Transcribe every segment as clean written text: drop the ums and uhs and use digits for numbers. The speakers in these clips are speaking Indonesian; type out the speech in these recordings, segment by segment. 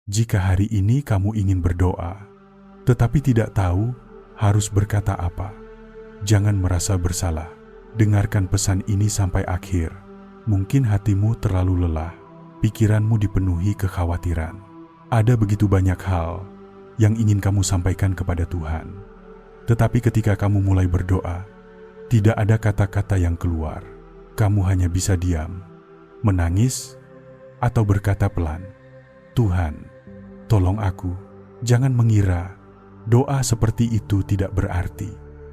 Jika hari ini kamu ingin berdoa, tetapi tidak tahu harus berkata apa, jangan merasa bersalah. Dengarkan pesan ini sampai akhir. Mungkin hatimu terlalu lelah, pikiranmu dipenuhi kekhawatiran. Ada begitu banyak hal yang ingin kamu sampaikan kepada Tuhan. Tetapi ketika kamu mulai berdoa, tidak ada kata-kata yang keluar. Kamu hanya bisa diam, menangis, atau berkata pelan, "Tuhan, tolong aku." Jangan mengira doa seperti itu tidak berarti.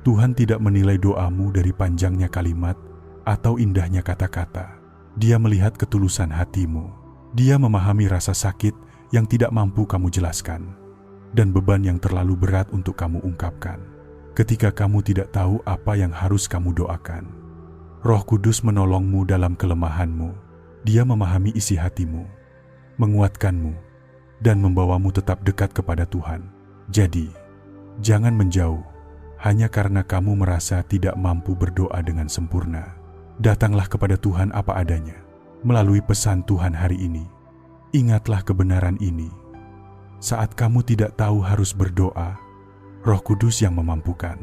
Tuhan tidak menilai doamu dari panjangnya kalimat atau indahnya kata-kata. Dia melihat ketulusan hatimu. Dia memahami rasa sakit yang tidak mampu kamu jelaskan, dan beban yang terlalu berat untuk kamu ungkapkan. Ketika kamu tidak tahu apa yang harus kamu doakan, Roh Kudus menolongmu dalam kelemahanmu. Dia memahami isi hatimu, menguatkanmu, dan membawamu tetap dekat kepada Tuhan. Jadi, jangan menjauh hanya karena kamu merasa tidak mampu berdoa dengan sempurna. Datanglah kepada Tuhan apa adanya. Melalui pesan Tuhan hari ini, ingatlah kebenaran ini. Saat kamu tidak tahu harus berdoa, Roh Kudus yang memampukan.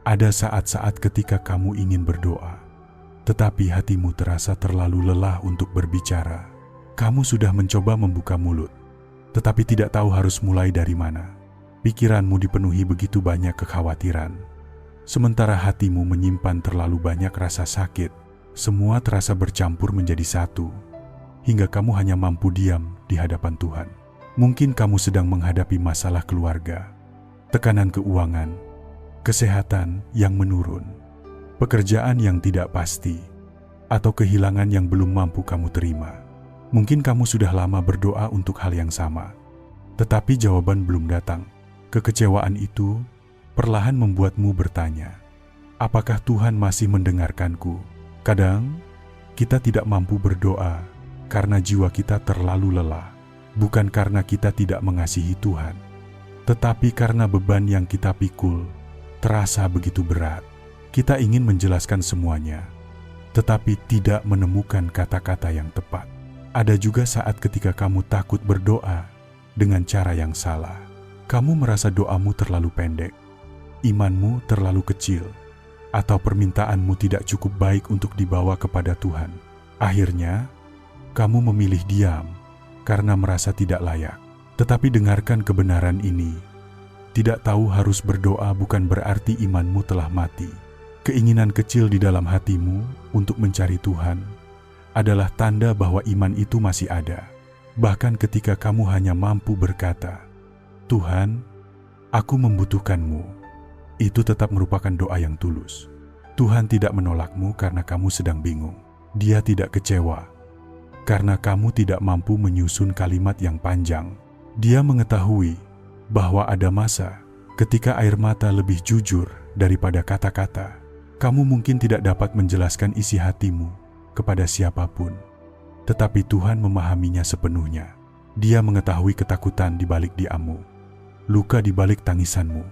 Ada saat-saat ketika kamu ingin berdoa, tetapi hatimu terasa terlalu lelah untuk berbicara. Kamu sudah mencoba membuka mulut, tetapi tidak tahu harus mulai dari mana. Pikiranmu dipenuhi begitu banyak kekhawatiran, sementara hatimu menyimpan terlalu banyak rasa sakit. Semua terasa bercampur menjadi satu, hingga kamu hanya mampu diam di hadapan Tuhan. Mungkin kamu sedang menghadapi masalah keluarga, tekanan keuangan, kesehatan yang menurun, pekerjaan yang tidak pasti, atau kehilangan yang belum mampu kamu terima. Mungkin kamu sudah lama berdoa untuk hal yang sama, tetapi jawaban belum datang. Kekecewaan itu perlahan membuatmu bertanya, apakah Tuhan masih mendengarkanku? Kadang, kita tidak mampu berdoa karena jiwa kita terlalu lelah, bukan karena kita tidak mengasihi Tuhan, tetapi karena beban yang kita pikul terasa begitu berat. Kita ingin menjelaskan semuanya, tetapi tidak menemukan kata-kata yang tepat. Ada juga saat ketika kamu takut berdoa dengan cara yang salah. Kamu merasa doamu terlalu pendek, imanmu terlalu kecil, atau permintaanmu tidak cukup baik untuk dibawa kepada Tuhan. Akhirnya, kamu memilih diam karena merasa tidak layak. Tetapi dengarkan kebenaran ini. Tidak tahu harus berdoa bukan berarti imanmu telah mati. Keinginan kecil di dalam hatimu untuk mencari Tuhan adalah tanda bahwa iman itu masih ada. Bahkan ketika kamu hanya mampu berkata, "Tuhan, aku membutuhkanmu," itu tetap merupakan doa yang tulus. Tuhan tidak menolakmu karena kamu sedang bingung. Dia tidak kecewa karena kamu tidak mampu menyusun kalimat yang panjang. Dia mengetahui bahwa ada masa ketika air mata lebih jujur daripada kata-kata. Kamu mungkin tidak dapat menjelaskan isi hatimu kepada siapapun, tetapi Tuhan memahaminya sepenuhnya. Dia mengetahui ketakutan di balik diammu, luka di balik tangisanmu,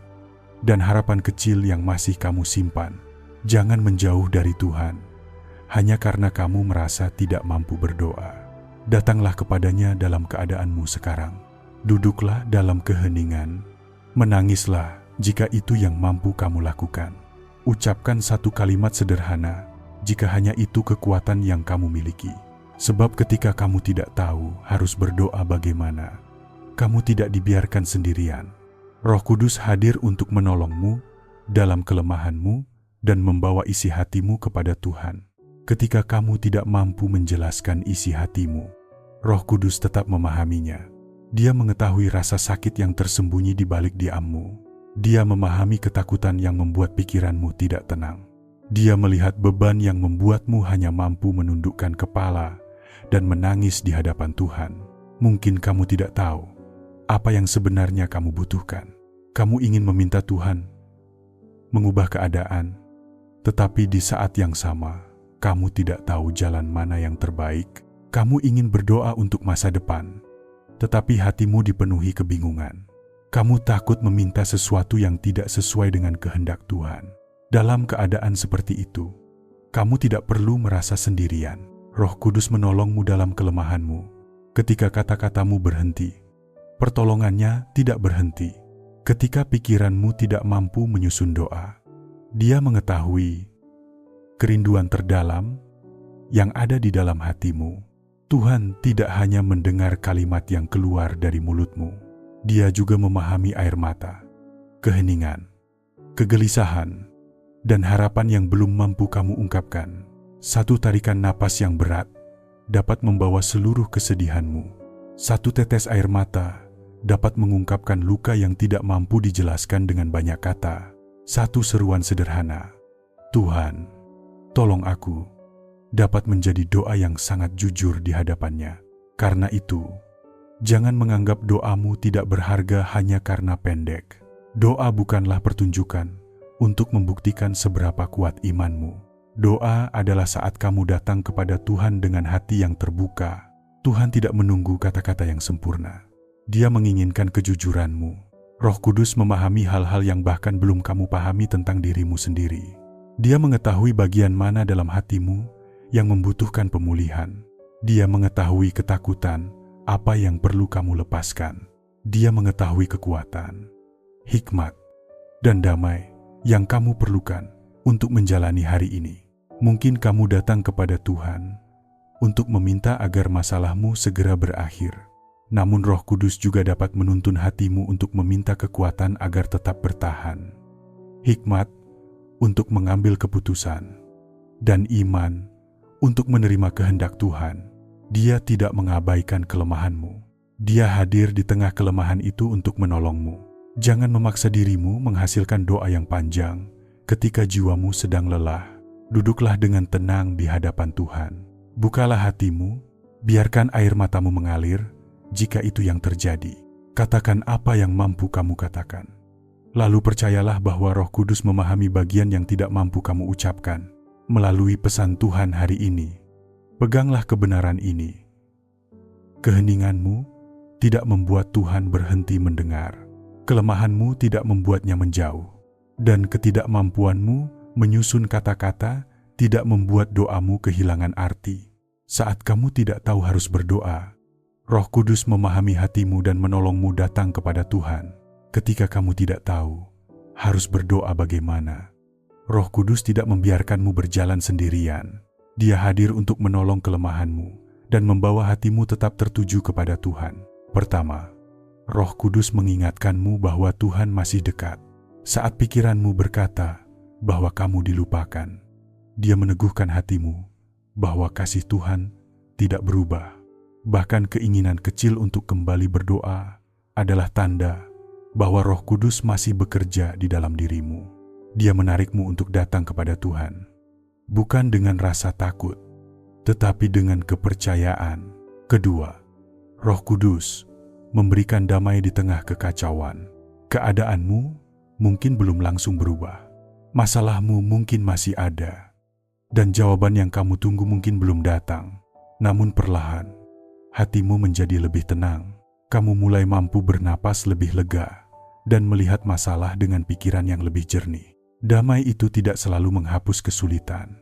dan harapan kecil yang masih kamu simpan. Jangan menjauh dari Tuhan hanya karena kamu merasa tidak mampu berdoa. Datanglah kepadanya dalam keadaanmu sekarang. Duduklah dalam keheningan, menangislah jika itu yang mampu kamu lakukan. Ucapkan satu kalimat sederhana jika hanya itu kekuatan yang kamu miliki. Sebab ketika kamu tidak tahu harus berdoa bagaimana, kamu tidak dibiarkan sendirian. Roh Kudus hadir untuk menolongmu dalam kelemahanmu dan membawa isi hatimu kepada Tuhan. Ketika kamu tidak mampu menjelaskan isi hatimu, Roh Kudus tetap memahaminya. Dia mengetahui rasa sakit yang tersembunyi di balik diammu. Dia memahami ketakutan yang membuat pikiranmu tidak tenang. Dia melihat beban yang membuatmu hanya mampu menundukkan kepala dan menangis di hadapan Tuhan. Mungkin kamu tidak tahu apa yang sebenarnya kamu butuhkan. Kamu ingin meminta Tuhan mengubah keadaan, tetapi di saat yang sama, kamu tidak tahu jalan mana yang terbaik. Kamu ingin berdoa untuk masa depan, tetapi hatimu dipenuhi kebingungan. Kamu takut meminta sesuatu yang tidak sesuai dengan kehendak Tuhan. Dalam keadaan seperti itu, kamu tidak perlu merasa sendirian. Roh Kudus menolongmu dalam kelemahanmu. Ketika kata-katamu berhenti, Pertolongannya tidak berhenti ketika pikiranmu tidak mampu menyusun doa. Dia mengetahui kerinduan terdalam yang ada di dalam hatimu. Tuhan tidak hanya mendengar kalimat yang keluar dari mulutmu. Dia juga memahami air mata, keheningan, kegelisahan, dan harapan yang belum mampu kamu ungkapkan. Satu tarikan napas yang berat dapat membawa seluruh kesedihanmu. Satu tetes air mata dapat mengungkapkan luka yang tidak mampu dijelaskan dengan banyak kata. Satu seruan sederhana, "Tuhan, tolong aku," dapat menjadi doa yang sangat jujur di hadapannya. Karena itu, jangan menganggap doamu tidak berharga hanya karena pendek. Doa bukanlah pertunjukan untuk membuktikan seberapa kuat imanmu. Doa adalah saat kamu datang kepada Tuhan dengan hati yang terbuka. Tuhan tidak menunggu kata-kata yang sempurna. Dia menginginkan kejujuranmu. Roh Kudus memahami hal-hal yang bahkan belum kamu pahami tentang dirimu sendiri. Dia mengetahui bagian mana dalam hatimu yang membutuhkan pemulihan. Dia mengetahui ketakutan, apa yang perlu kamu lepaskan. Dia mengetahui kekuatan, hikmat, dan damai yang kamu perlukan untuk menjalani hari ini. Mungkin kamu datang kepada Tuhan untuk meminta agar masalahmu segera berakhir. Namun Roh Kudus juga dapat menuntun hatimu untuk meminta kekuatan agar tetap bertahan, hikmat untuk mengambil keputusan, dan iman untuk menerima kehendak Tuhan. Dia tidak mengabaikan kelemahanmu. Dia hadir di tengah kelemahan itu untuk menolongmu. Jangan memaksa dirimu menghasilkan doa yang panjang ketika jiwamu sedang lelah. Duduklah dengan tenang di hadapan Tuhan. Bukalah hatimu, biarkan air matamu mengalir. Jika itu yang terjadi, katakan apa yang mampu kamu katakan. Lalu percayalah bahwa Roh Kudus memahami bagian yang tidak mampu kamu ucapkan. Melalui pesan Tuhan hari ini, peganglah kebenaran ini. Keheninganmu tidak membuat Tuhan berhenti mendengar. Kelemahanmu tidak membuatnya menjauh. Dan ketidakmampuanmu menyusun kata-kata tidak membuat doamu kehilangan arti. Saat kamu tidak tahu harus berdoa, Roh Kudus memahami hatimu dan menolongmu datang kepada Tuhan. Ketika kamu tidak tahu harus berdoa bagaimana, Roh Kudus tidak membiarkanmu berjalan sendirian. Dia hadir untuk menolong kelemahanmu dan membawa hatimu tetap tertuju kepada Tuhan. Pertama, Roh Kudus mengingatkanmu bahwa Tuhan masih dekat. Saat pikiranmu berkata bahwa kamu dilupakan, Dia meneguhkan hatimu bahwa kasih Tuhan tidak berubah. Bahkan keinginan kecil untuk kembali berdoa adalah tanda bahwa Roh Kudus masih bekerja di dalam dirimu. Dia menarikmu untuk datang kepada Tuhan, bukan dengan rasa takut, tetapi dengan kepercayaan. Kedua, Roh Kudus memberikan damai di tengah kekacauan. Keadaanmu mungkin belum langsung berubah. Masalahmu mungkin masih ada. Dan jawaban yang kamu tunggu mungkin belum datang. Namun perlahan, hatimu menjadi lebih tenang. Kamu mulai mampu bernapas lebih lega dan melihat masalah dengan pikiran yang lebih jernih. Damai itu tidak selalu menghapus kesulitan,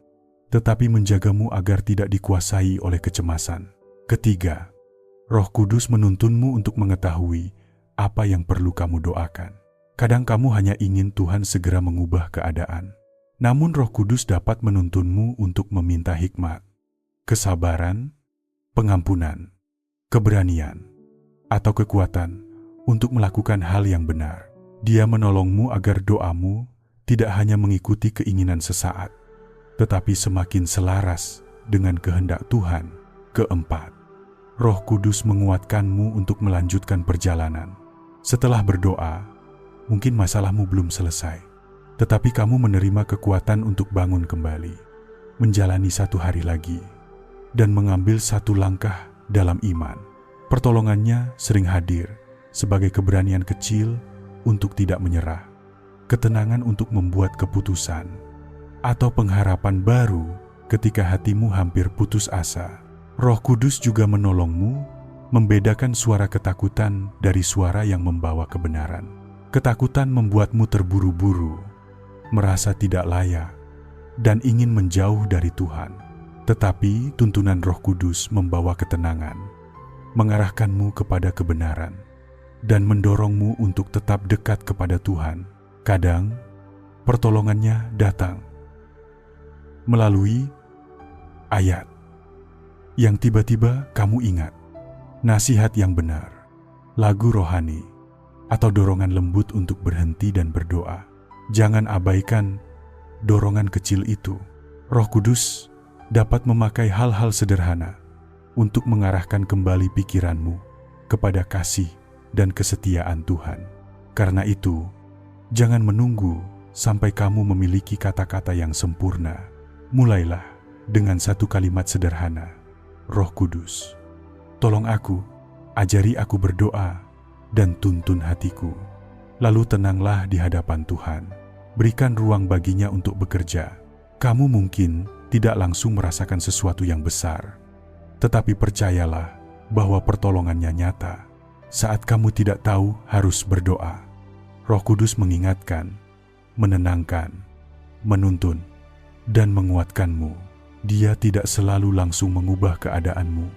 tetapi menjagamu agar tidak dikuasai oleh kecemasan. Ketiga, Roh Kudus menuntunmu untuk mengetahui apa yang perlu kamu doakan. Kadang kamu hanya ingin Tuhan segera mengubah keadaan. Namun Roh Kudus dapat menuntunmu untuk meminta hikmat, kesabaran, pengampunan, keberanian, atau kekuatan untuk melakukan hal yang benar. Dia menolongmu agar doamu tidak hanya mengikuti keinginan sesaat, tetapi semakin selaras dengan kehendak Tuhan. Keempat, Roh Kudus menguatkanmu untuk melanjutkan perjalanan. Setelah berdoa, mungkin masalahmu belum selesai, tetapi kamu menerima kekuatan untuk bangun kembali, menjalani satu hari lagi, dan mengambil satu langkah dalam iman. Pertolongannya sering hadir sebagai keberanian kecil untuk tidak menyerah, ketenangan untuk membuat keputusan, atau pengharapan baru ketika hatimu hampir putus asa. Roh Kudus juga menolongmu membedakan suara ketakutan dari suara yang membawa kebenaran. Ketakutan membuatmu terburu-buru, merasa tidak layak, dan ingin menjauh dari Tuhan. Tetapi tuntunan Roh Kudus membawa ketenangan, mengarahkanmu kepada kebenaran. dan mendorongmu untuk tetap dekat kepada Tuhan. Kadang, pertolongannya datang melalui ayat yang tiba-tiba kamu ingat, nasihat yang benar, lagu rohani, atau dorongan lembut untuk berhenti dan berdoa. Jangan abaikan dorongan kecil itu. Roh Kudus dapat memakai hal-hal sederhana untuk mengarahkan kembali pikiranmu kepada kasih dan kesetiaan Tuhan. Karena itu, jangan menunggu sampai kamu memiliki kata-kata yang sempurna. Mulailah dengan satu kalimat sederhana. Roh Kudus, tolong aku, ajari aku berdoa dan tuntun hatiku. Lalu tenanglah di hadapan Tuhan. Berikan ruang baginya untuk bekerja. Kamu mungkin tidak langsung merasakan sesuatu yang besar, tetapi percayalah bahwa pertolongannya nyata. Saat kamu tidak tahu harus berdoa, Roh Kudus mengingatkan, menenangkan, menuntun, dan menguatkanmu. Dia tidak selalu langsung mengubah keadaanmu,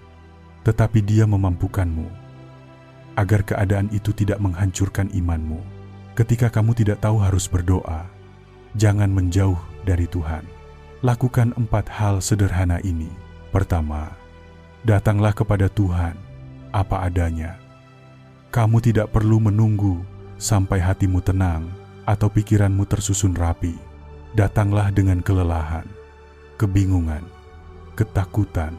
tetapi Dia memampukanmu agar keadaan itu tidak menghancurkan imanmu. Ketika kamu tidak tahu harus berdoa, jangan menjauh dari Tuhan. Lakukan 4 hal sederhana ini. Pertama, datanglah kepada Tuhan apa adanya. Kamu tidak perlu menunggu sampai hatimu tenang atau pikiranmu tersusun rapi. Datanglah dengan kelelahan, kebingungan, ketakutan,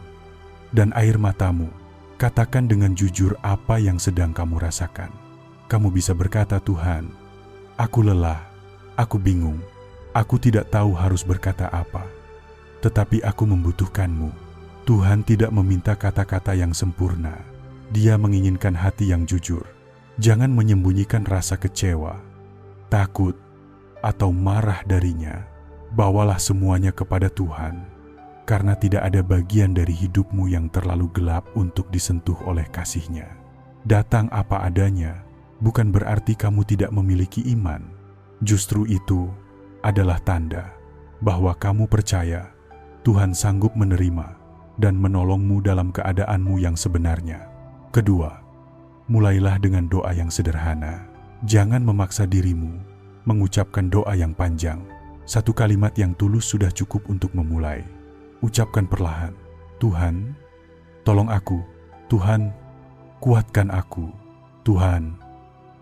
dan air matamu. Katakan dengan jujur apa yang sedang kamu rasakan. Kamu bisa berkata, Tuhan, aku lelah, aku bingung, aku tidak tahu harus berkata apa. Tetapi aku membutuhkanmu. Tuhan tidak meminta kata-kata yang sempurna. Dia menginginkan hati yang jujur. Jangan menyembunyikan rasa kecewa, takut, atau marah darinya. Bawalah semuanya kepada Tuhan, karena tidak ada bagian dari hidupmu yang terlalu gelap untuk disentuh oleh kasih-Nya. Datang apa adanya bukan berarti kamu tidak memiliki iman. Justru itu adalah tanda bahwa kamu percaya Tuhan sanggup menerima dan menolongmu dalam keadaanmu yang sebenarnya. Kedua, mulailah dengan doa yang sederhana. Jangan memaksa dirimu mengucapkan doa yang panjang. Satu kalimat yang tulus sudah cukup untuk memulai. Ucapkan perlahan, Tuhan, tolong aku. Tuhan, kuatkan aku. Tuhan,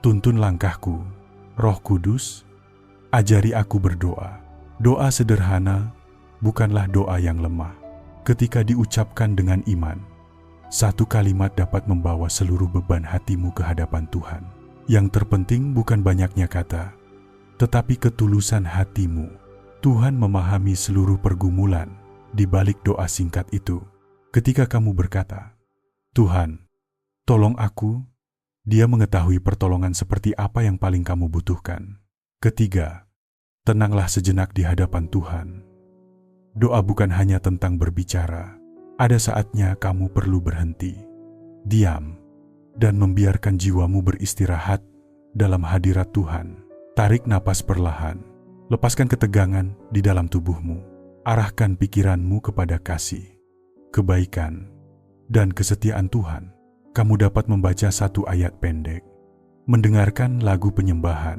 tuntun langkahku. Roh Kudus, ajari aku berdoa. Doa sederhana bukanlah doa yang lemah. Ketika diucapkan dengan iman, satu kalimat dapat membawa seluruh beban hatimu ke hadapan Tuhan. Yang terpenting bukan banyaknya kata, tetapi ketulusan hatimu. Tuhan memahami seluruh pergumulan di balik doa singkat itu. Ketika kamu berkata, Tuhan, tolong aku, Dia mengetahui pertolongan seperti apa yang paling kamu butuhkan. Ketiga, tenanglah sejenak di hadapan Tuhan. Doa bukan hanya tentang berbicara. Ada saatnya kamu perlu berhenti, diam, dan membiarkan jiwamu beristirahat dalam hadirat Tuhan. Tarik napas perlahan, lepaskan ketegangan di dalam tubuhmu. Arahkan pikiranmu kepada kasih, kebaikan, dan kesetiaan Tuhan. Kamu dapat membaca satu ayat pendek, mendengarkan lagu penyembahan,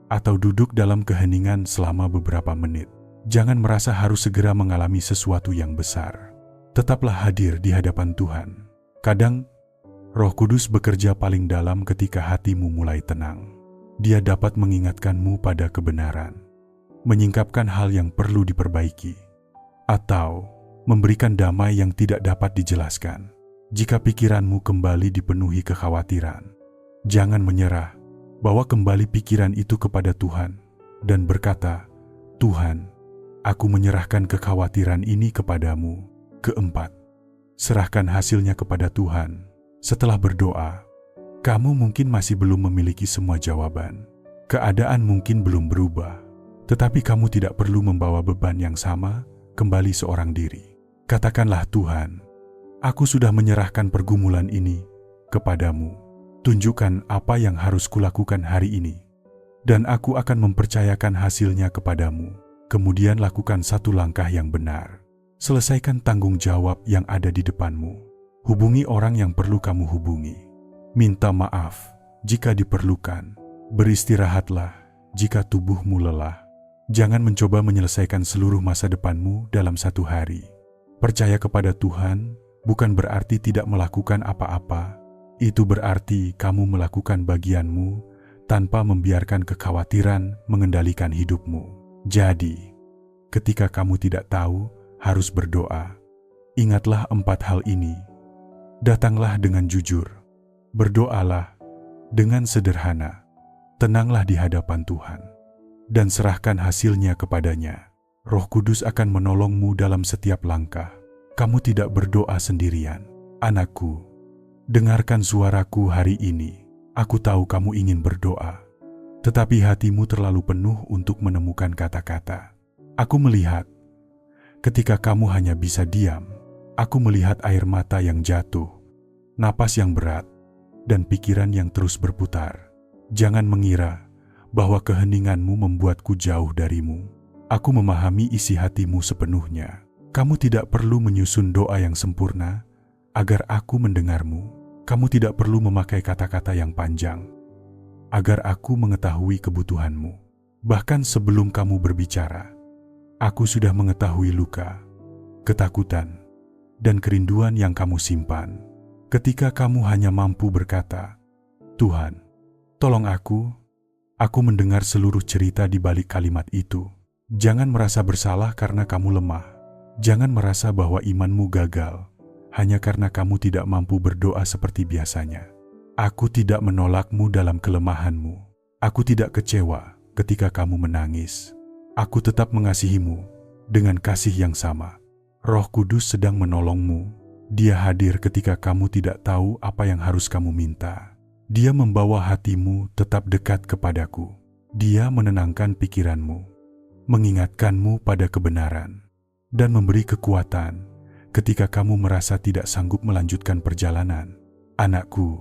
atau duduk dalam keheningan selama beberapa menit. Jangan merasa harus segera mengalami sesuatu yang besar. Tetaplah hadir di hadapan Tuhan. Kadang, Roh Kudus bekerja paling dalam ketika hatimu mulai tenang. Dia dapat mengingatkanmu pada kebenaran, menyingkapkan hal yang perlu diperbaiki, atau memberikan damai yang tidak dapat dijelaskan. Jika pikiranmu kembali dipenuhi kekhawatiran, jangan menyerah. Bawa kembali pikiran itu kepada Tuhan dan berkata, Tuhan, aku menyerahkan kekhawatiran ini kepadamu. Keempat, serahkan hasilnya kepada Tuhan. Setelah berdoa, kamu mungkin masih belum memiliki semua jawaban. Keadaan mungkin belum berubah, tetapi kamu tidak perlu membawa beban yang sama kembali seorang diri. Katakanlah, Tuhan, aku sudah menyerahkan pergumulan ini kepadamu. Tunjukkan apa yang harus kulakukan hari ini, dan aku akan mempercayakan hasilnya kepadamu. Kemudian lakukan satu langkah yang benar. Selesaikan tanggung jawab yang ada di depanmu. Hubungi orang yang perlu kamu hubungi. Minta maaf jika diperlukan. Beristirahatlah jika tubuhmu lelah. Jangan mencoba menyelesaikan seluruh masa depanmu dalam satu hari. Percaya kepada Tuhan bukan berarti tidak melakukan apa-apa. Itu berarti kamu melakukan bagianmu tanpa membiarkan kekhawatiran mengendalikan hidupmu. Jadi, ketika kamu tidak tahu harus berdoa, ingatlah 4 hal ini. Datanglah dengan jujur, berdoalah dengan sederhana, tenanglah di hadapan Tuhan, dan serahkan hasilnya kepadanya. Roh Kudus akan menolongmu dalam setiap langkah. Kamu tidak berdoa sendirian. Anakku, dengarkan suaraku hari ini. Aku tahu kamu ingin berdoa, tetapi hatimu terlalu penuh untuk menemukan kata-kata. Aku melihat, ketika kamu hanya bisa diam, aku melihat air mata yang jatuh, napas yang berat, dan pikiran yang terus berputar. Jangan mengira bahwa keheninganmu membuatku jauh darimu. Aku memahami isi hatimu sepenuhnya. Kamu tidak perlu menyusun doa yang sempurna agar aku mendengarmu. Kamu tidak perlu memakai kata-kata yang panjang agar aku mengetahui kebutuhanmu. Bahkan sebelum kamu berbicara, aku sudah mengetahui luka, ketakutan, dan kerinduan yang kamu simpan. Ketika kamu hanya mampu berkata, "Tuhan, tolong aku," aku mendengar seluruh cerita di balik kalimat itu. Jangan merasa bersalah karena kamu lemah. Jangan merasa bahwa imanmu gagal hanya karena kamu tidak mampu berdoa seperti biasanya. Aku tidak menolakmu dalam kelemahanmu. Aku tidak kecewa ketika kamu menangis. Aku tetap mengasihimu dengan kasih yang sama. Roh Kudus sedang menolongmu. Dia hadir ketika kamu tidak tahu apa yang harus kamu minta. Dia membawa hatimu tetap dekat kepadaku. Dia menenangkan pikiranmu, mengingatkanmu pada kebenaran, dan memberi kekuatan ketika kamu merasa tidak sanggup melanjutkan perjalanan. Anakku,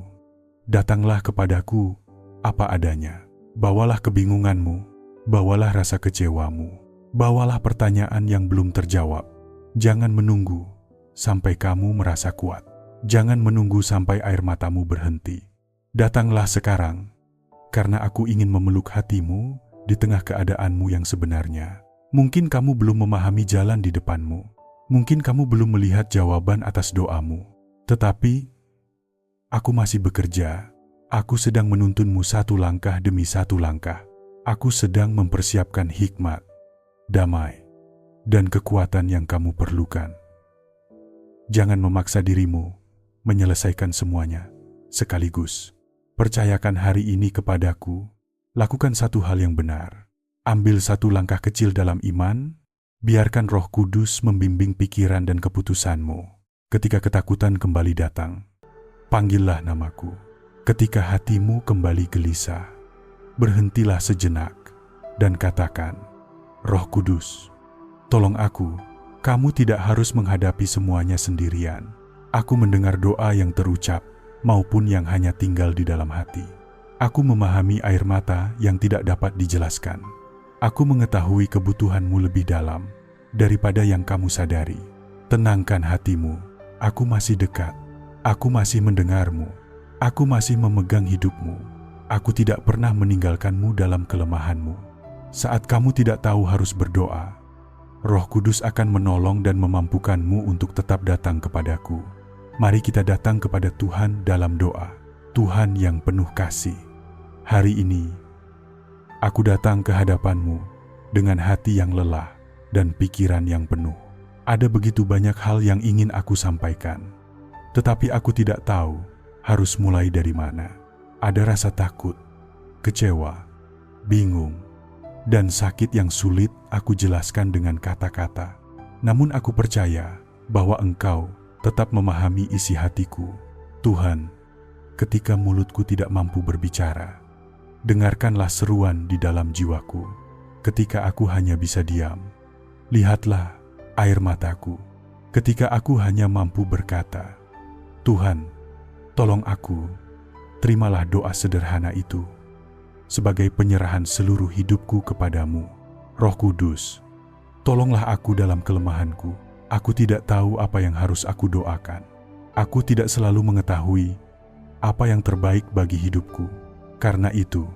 datanglah kepadaku apa adanya. Bawalah kebingunganmu, bawalah rasa kecewamu, bawalah pertanyaan yang belum terjawab. Jangan menunggu sampai kamu merasa kuat. Jangan menunggu sampai air matamu berhenti. Datanglah sekarang, karena aku ingin memeluk hatimu di tengah keadaanmu yang sebenarnya. Mungkin kamu belum memahami jalan di depanmu. Mungkin kamu belum melihat jawaban atas doamu. Tetapi, aku masih bekerja. Aku sedang menuntunmu satu langkah demi satu langkah. Aku sedang mempersiapkan hikmat, damai, dan kekuatan yang kamu perlukan. Jangan memaksa dirimu menyelesaikan semuanya sekaligus. Percayakan hari ini kepadaku. Lakukan satu hal yang benar. Ambil satu langkah kecil dalam iman. Biarkan Roh Kudus membimbing pikiran dan keputusanmu. Ketika ketakutan kembali datang, panggillah namaku. Ketika hatimu kembali gelisah, berhentilah sejenak dan katakan, "Roh Kudus, tolong aku." Kamu tidak harus menghadapi semuanya sendirian. Aku mendengar doa yang terucap maupun yang hanya tinggal di dalam hati. Aku memahami air mata yang tidak dapat dijelaskan. Aku mengetahui kebutuhanmu lebih dalam daripada yang kamu sadari. Tenangkan hatimu. Aku masih dekat. Aku masih mendengarmu. Aku masih memegang hidupmu. Aku tidak pernah meninggalkanmu dalam kelemahanmu. Saat kamu tidak tahu harus berdoa, Roh Kudus akan menolong dan memampukanmu untuk tetap datang kepadaku. Mari kita datang kepada Tuhan dalam doa. Tuhan yang penuh kasih, hari ini aku datang ke hadapanmu dengan hati yang lelah dan pikiran yang penuh. Ada begitu banyak hal yang ingin aku sampaikan, tetapi aku tidak tahu harus mulai dari mana. Ada rasa takut, kecewa, bingung, dan sakit yang sulit aku jelaskan dengan kata-kata. Namun aku percaya bahwa Engkau tetap memahami isi hatiku. Tuhan, ketika mulutku tidak mampu berbicara, dengarkanlah seruan di dalam jiwaku. Ketika aku hanya bisa diam, lihatlah air mataku. Ketika aku hanya mampu berkata, "Tuhan, tolong aku," terimalah doa sederhana itu sebagai penyerahan seluruh hidupku kepadamu. Roh Kudus, tolonglah aku dalam kelemahanku. Aku tidak tahu apa yang harus aku doakan. Aku tidak selalu mengetahui apa yang terbaik bagi hidupku. Karena itu,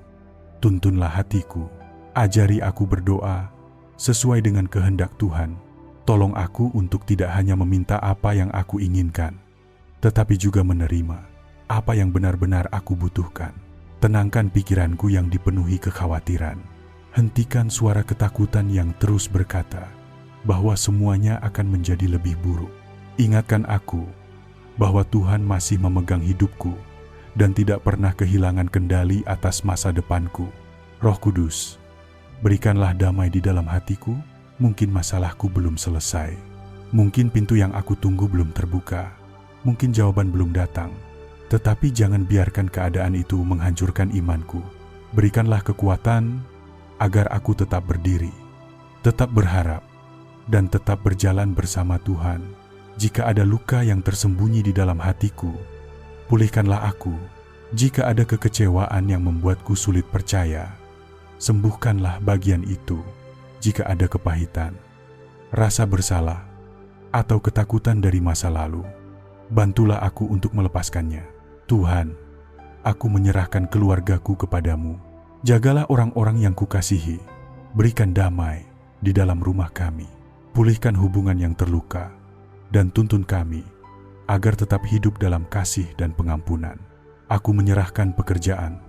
tuntunlah hatiku, ajari aku berdoa sesuai dengan kehendak Tuhan. Tolong aku untuk tidak hanya meminta apa yang aku inginkan, tetapi juga menerima apa yang benar-benar aku butuhkan. Tenangkan pikiranku yang dipenuhi kekhawatiran. Hentikan suara ketakutan yang terus berkata bahwa semuanya akan menjadi lebih buruk. Ingatkan aku bahwa Tuhan masih memegang hidupku dan tidak pernah kehilangan kendali atas masa depanku. Roh Kudus, berikanlah damai di dalam hatiku. Mungkin masalahku belum selesai. Mungkin pintu yang aku tunggu belum terbuka. Mungkin jawaban belum datang. Tetapi jangan biarkan keadaan itu menghancurkan imanku. Berikanlah kekuatan agar aku tetap berdiri, tetap berharap, dan tetap berjalan bersama Tuhan. Jika ada luka yang tersembunyi di dalam hatiku, pulihkanlah aku. Jika ada kekecewaan yang membuatku sulit percaya, sembuhkanlah bagian itu. Jika ada kepahitan, rasa bersalah, atau ketakutan dari masa lalu, bantulah aku untuk melepaskannya. Tuhan, aku menyerahkan keluargaku kepadamu. Jagalah orang-orang yang kukasihi. Berikan damai di dalam rumah kami. Pulihkan hubungan yang terluka, dan tuntun kami agar tetap hidup dalam kasih dan pengampunan. Aku menyerahkan pekerjaan,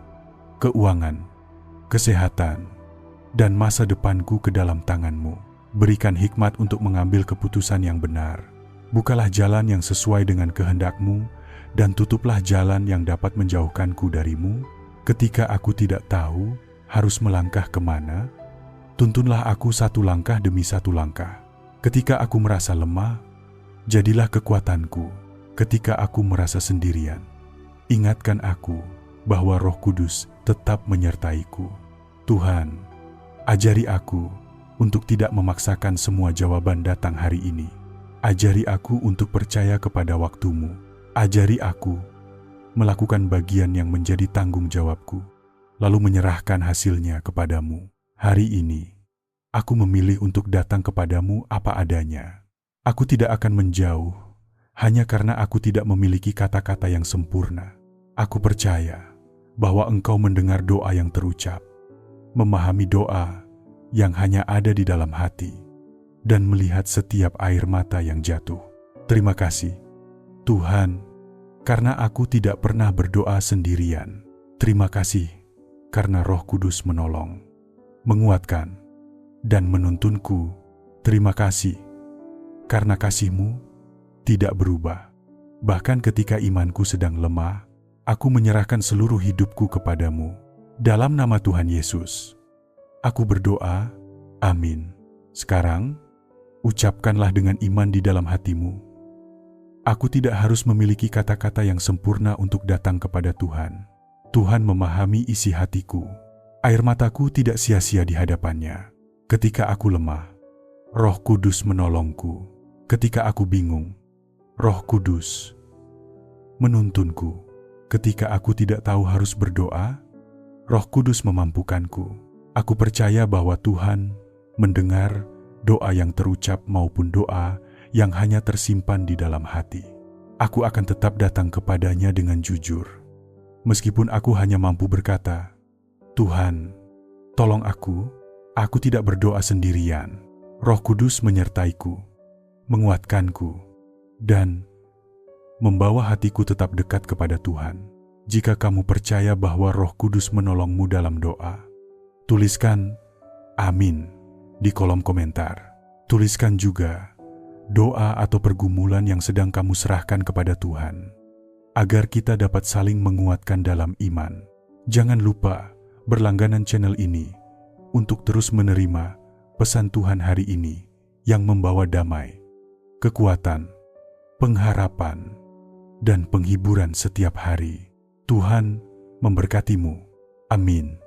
keuangan, kesehatan, dan masa depanku ke dalam tangan-Mu. Berikan hikmat untuk mengambil keputusan yang benar. Bukalah jalan yang sesuai dengan kehendak-Mu, dan tutuplah jalan yang dapat menjauhkanku dari-Mu. Ketika aku tidak tahu harus melangkah kemana, tuntunlah aku satu langkah demi satu langkah. Ketika aku merasa lemah, jadilah kekuatanku. Ketika aku merasa sendirian, ingatkan aku bahwa Roh Kudus tetap menyertaiku. Tuhan, ajari aku untuk tidak memaksakan semua jawaban datang hari ini. Ajari aku untuk percaya kepada waktu-Mu. Ajari aku melakukan bagian yang menjadi tanggung jawabku, lalu menyerahkan hasilnya kepadamu. Hari ini, aku memilih untuk datang kepadamu apa adanya. Aku tidak akan menjauh hanya karena aku tidak memiliki kata-kata yang sempurna. Aku percaya bahwa Engkau mendengar doa yang terucap, memahami doa yang hanya ada di dalam hati, dan melihat setiap air mata yang jatuh. Terima kasih, Tuhan, karena aku tidak pernah berdoa sendirian. Terima kasih karena Roh Kudus menolong, menguatkan, dan menuntunku. Terima kasih karena kasih-Mu tidak berubah. Bahkan ketika imanku sedang lemah, aku menyerahkan seluruh hidupku kepadamu. Dalam nama Tuhan Yesus, aku berdoa, amin. Sekarang, ucapkanlah dengan iman di dalam hatimu. Aku tidak harus memiliki kata-kata yang sempurna untuk datang kepada Tuhan. Tuhan memahami isi hatiku. Air mataku tidak sia-sia di hadapannya. Ketika aku lemah, Roh Kudus menolongku. Ketika aku bingung, Roh Kudus menuntunku. Ketika aku tidak tahu harus berdoa, Roh Kudus memampukanku. Aku percaya bahwa Tuhan mendengar doa yang terucap maupun doa yang hanya tersimpan di dalam hati. Aku akan tetap datang kepadanya dengan jujur. Meskipun aku hanya mampu berkata, Tuhan, tolong aku tidak berdoa sendirian. Roh Kudus menyertaiku, menguatkanku, dan membawa hatiku tetap dekat kepada Tuhan. Jika kamu percaya bahwa Roh Kudus menolongmu dalam doa, tuliskan amin di kolom komentar. Tuliskan juga doa atau pergumulan yang sedang kamu serahkan kepada Tuhan, agar kita dapat saling menguatkan dalam iman. Jangan lupa berlangganan channel ini untuk terus menerima pesan Tuhan hari ini yang membawa damai, kekuatan, pengharapan, dan penghiburan setiap hari. Tuhan memberkatimu. Amin.